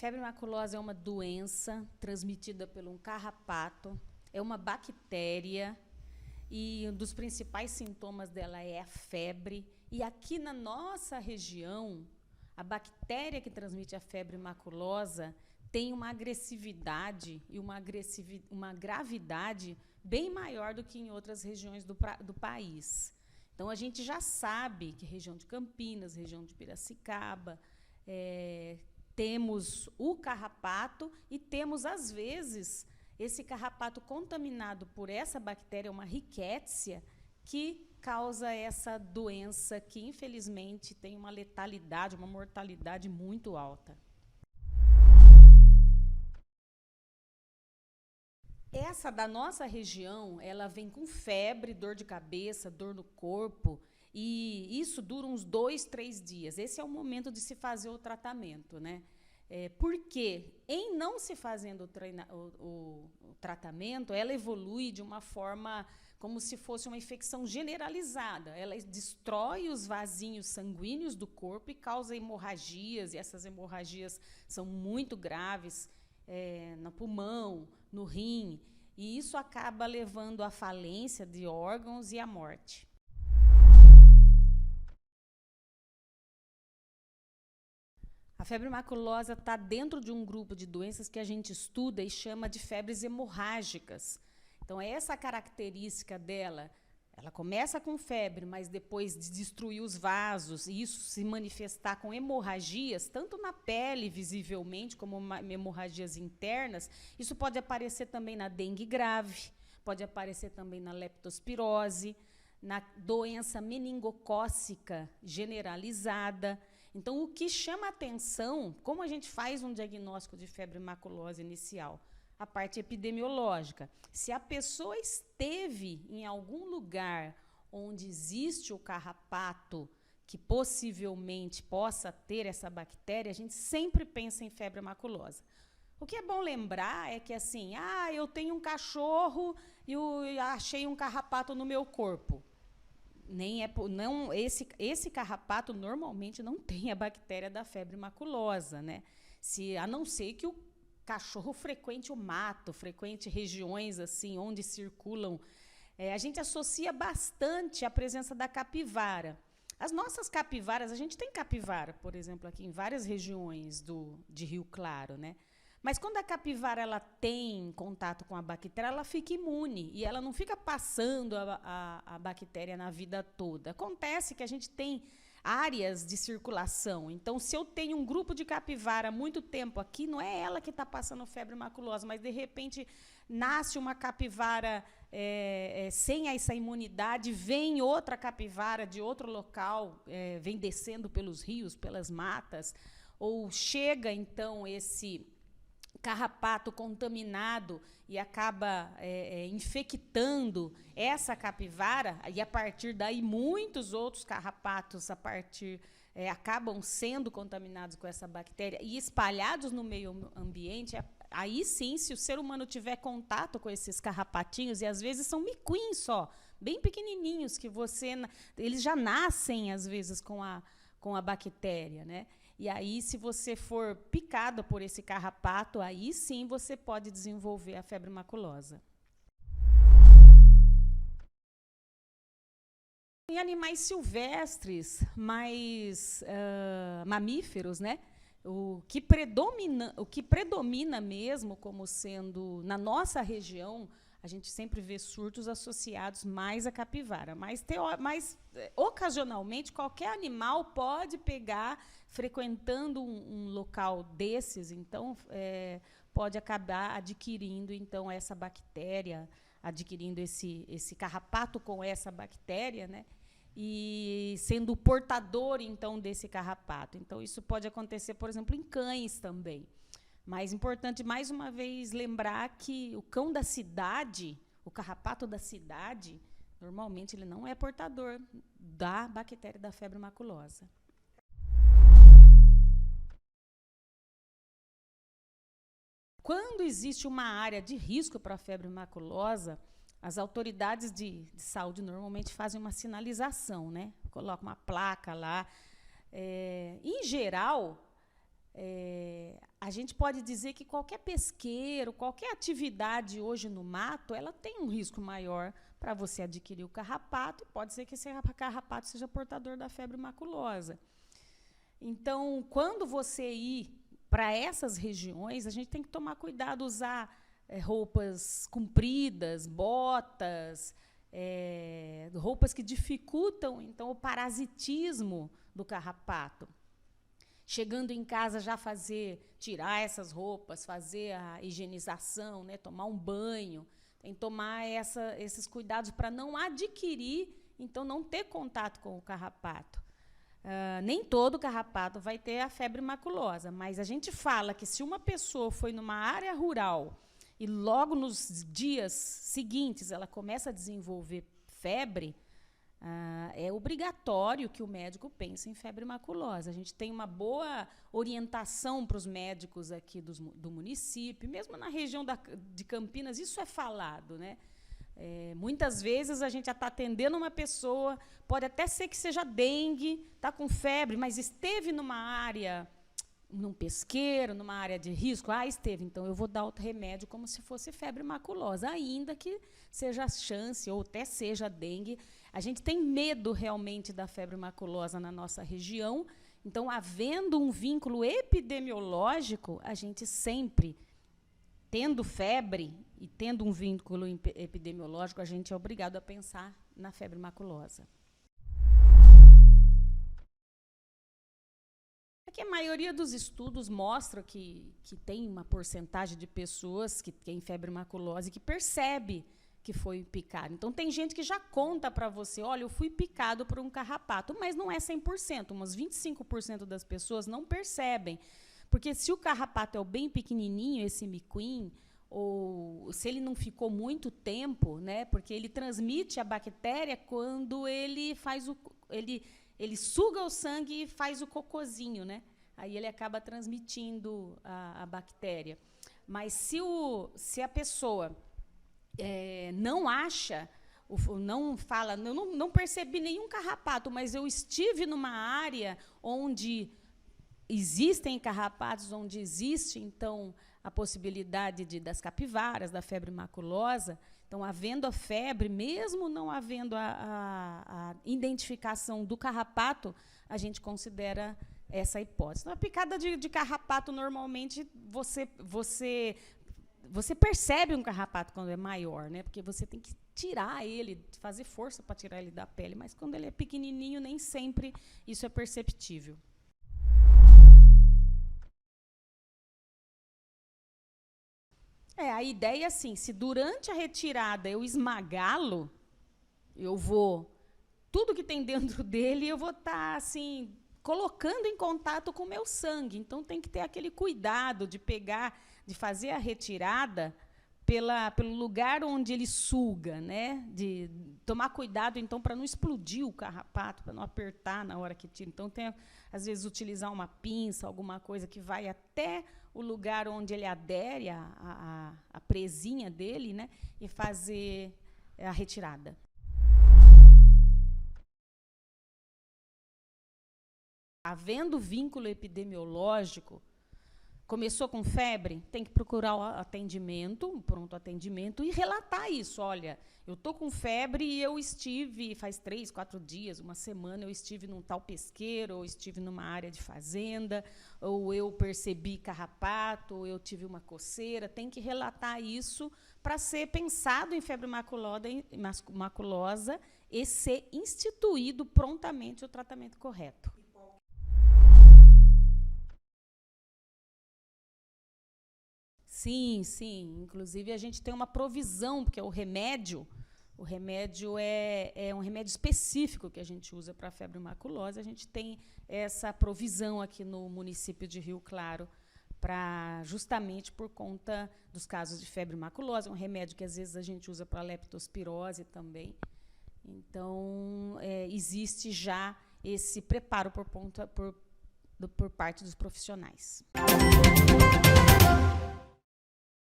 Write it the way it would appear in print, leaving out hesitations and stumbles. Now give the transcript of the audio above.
Febre maculosa é uma doença transmitida por um carrapato, é uma bactéria e um dos principais sintomas dela é a febre. E aqui na nossa região, a bactéria que transmite a febre maculosa tem uma agressividade e uma gravidade bem maior do que em outras regiões do país. Então, a gente já sabe que região de Campinas, região de Piracicaba, temos o carrapato e temos, às vezes, esse carrapato contaminado por essa bactéria, uma rickettsia, que causa essa doença que, infelizmente, tem uma letalidade, uma mortalidade muito alta. Essa da nossa região, ela vem com febre, dor de cabeça, dor no corpo, e isso dura uns 2, 3 dias. Esse é o momento de se fazer o tratamento, né? Porque, em não se fazendo o tratamento, ela evolui de uma forma como se fosse uma infecção generalizada. Ela destrói os vasinhos sanguíneos do corpo e causa hemorragias, e essas hemorragias são muito graves no pulmão, no rim, e isso acaba levando à falência de órgãos e à morte. A febre maculosa está dentro de um grupo de doenças que a gente estuda e chama de febres hemorrágicas. Então, essa característica dela, ela começa com febre, mas depois de destruir os vasos, e isso se manifestar com hemorragias, tanto na pele, visivelmente, como hemorragias internas, isso pode aparecer também na dengue grave, pode aparecer também na leptospirose, na doença meningocócica generalizada. Então, o que chama atenção, como a gente faz um diagnóstico de febre maculosa inicial? A parte epidemiológica. Se a pessoa esteve em algum lugar onde existe o carrapato que possivelmente possa ter essa bactéria, a gente sempre pensa em febre maculosa. O que é bom lembrar é que, assim, eu tenho um cachorro e achei um carrapato no meu corpo. Esse carrapato normalmente não tem a bactéria da febre maculosa, né? A não ser que o cachorro frequente o mato, frequente regiões assim onde circulam. A gente associa bastante a presença da capivara. As nossas capivaras, a gente tem capivara, por exemplo, aqui em várias regiões de Rio Claro, né? Mas quando a capivara ela tem contato com a bactéria, ela fica imune e ela não fica passando a bactéria na vida toda. Acontece que a gente tem áreas de circulação. Então, se eu tenho um grupo de capivara há muito tempo aqui, não é ela que está passando febre maculosa, mas, de repente, nasce uma capivara sem essa imunidade, vem outra capivara de outro local, vem descendo pelos rios, pelas matas, ou chega, então, esse carrapato contaminado e acaba infectando essa capivara, e a partir daí muitos outros carrapatos acabam sendo contaminados com essa bactéria e espalhados no meio ambiente. Aí sim, se o ser humano tiver contato com esses carrapatinhos, e às vezes são miquinhos só, bem pequenininhos, que eles já nascem às vezes com a bactéria, né? E aí, se você for picada por esse carrapato, aí sim você pode desenvolver a febre maculosa. Em animais silvestres, mais mamíferos, né? O que predomina mesmo como sendo, na nossa região, a gente sempre vê surtos associados mais à capivara, mas ocasionalmente qualquer animal pode pegar frequentando um local desses, então pode acabar adquirindo então essa bactéria, adquirindo esse carrapato com essa bactéria, né? E sendo o portador então desse carrapato. Então isso pode acontecer, por exemplo, em cães também. Mas é importante, mais uma vez, lembrar que o cão da cidade, o carrapato da cidade, normalmente ele não é portador da bactéria da febre maculosa. Quando existe uma área de risco para a febre maculosa, as autoridades de saúde normalmente fazem uma sinalização, né? Colocam uma placa lá. Em geral, a gente pode dizer que qualquer pesqueiro, qualquer atividade hoje no mato, ela tem um risco maior para você adquirir o carrapato, e pode ser que esse carrapato seja portador da febre maculosa. Então, quando você ir para essas regiões, a gente tem que tomar cuidado, usar roupas compridas, botas, roupas que dificultam, então, o parasitismo do carrapato. Chegando em casa, já tirar essas roupas, fazer a higienização, né, tomar um banho, tem que tomar esses cuidados para não adquirir, então não ter contato com o carrapato. Nem todo carrapato vai ter a febre maculosa, mas a gente fala que se uma pessoa foi numa área rural e logo nos dias seguintes ela começa a desenvolver febre, é obrigatório que o médico pense em febre maculosa. A gente tem uma boa orientação para os médicos aqui do município, mesmo na região de Campinas, isso é falado, né? Muitas vezes a gente já está atendendo uma pessoa, pode até ser que seja dengue, está com febre, mas esteve numa área, num pesqueiro, numa área de risco, esteve, então eu vou dar outro remédio como se fosse febre maculosa, ainda que seja chance ou até seja dengue. A gente tem medo realmente da febre maculosa na nossa região, então, havendo um vínculo epidemiológico, a gente sempre, tendo febre e tendo um vínculo epidemiológico, a gente é obrigado a pensar na febre maculosa. Aqui a maioria dos estudos mostra que tem uma porcentagem de pessoas que têm febre maculosa e que percebe que foi picado. Então, tem gente que já conta para você, olha, eu fui picado por um carrapato, mas não é 100%, umas 25% das pessoas não percebem. Porque se o carrapato é bem pequenininho, esse miquim, ou se ele não ficou muito tempo, né, porque ele transmite a bactéria quando ele ele suga o sangue e faz o cocôzinho, né? Aí ele acaba transmitindo a bactéria. Mas se a pessoa não acha, não fala, não percebi nenhum carrapato, mas eu estive numa área onde existem carrapatos, onde existe, então, a possibilidade das capivaras, da febre maculosa. Então, havendo a febre, mesmo não havendo a identificação do carrapato, a gente considera essa hipótese. Então, a picada de carrapato, normalmente, você percebe um carrapato quando é maior, né? Porque você tem que tirar ele, fazer força para tirar ele da pele, mas quando ele é pequenininho, nem sempre isso é perceptível. A ideia é assim, se durante a retirada eu esmagá-lo, tudo que tem dentro dele, eu vou estar assim, colocando em contato com o meu sangue. Então, tem que ter aquele cuidado de de fazer a retirada pelo lugar onde ele suga, né? De tomar cuidado, então, para não explodir o carrapato, para não apertar na hora que tira. Então, às vezes, utilizar uma pinça, alguma coisa que vai até o lugar onde ele adere, a presinha dele, né? E fazer a retirada. Havendo vínculo epidemiológico, começou com febre, tem que procurar o atendimento, um pronto atendimento, e relatar isso. Olha, eu estou com febre e eu estive, faz 3, 4 dias, uma semana, eu estive num tal pesqueiro, ou estive numa área de fazenda, ou eu percebi carrapato, ou eu tive uma coceira. Tem que relatar isso para ser pensado em febre maculosa e ser instituído prontamente o tratamento correto. Sim, sim. Inclusive, a gente tem uma provisão, porque o remédio é um remédio específico que a gente usa para a febre maculosa. A gente tem essa provisão aqui no município de Rio Claro, justamente por conta dos casos de febre maculosa. É um remédio que, às vezes, a gente usa para leptospirose também. Então, existe já esse preparo por parte dos profissionais.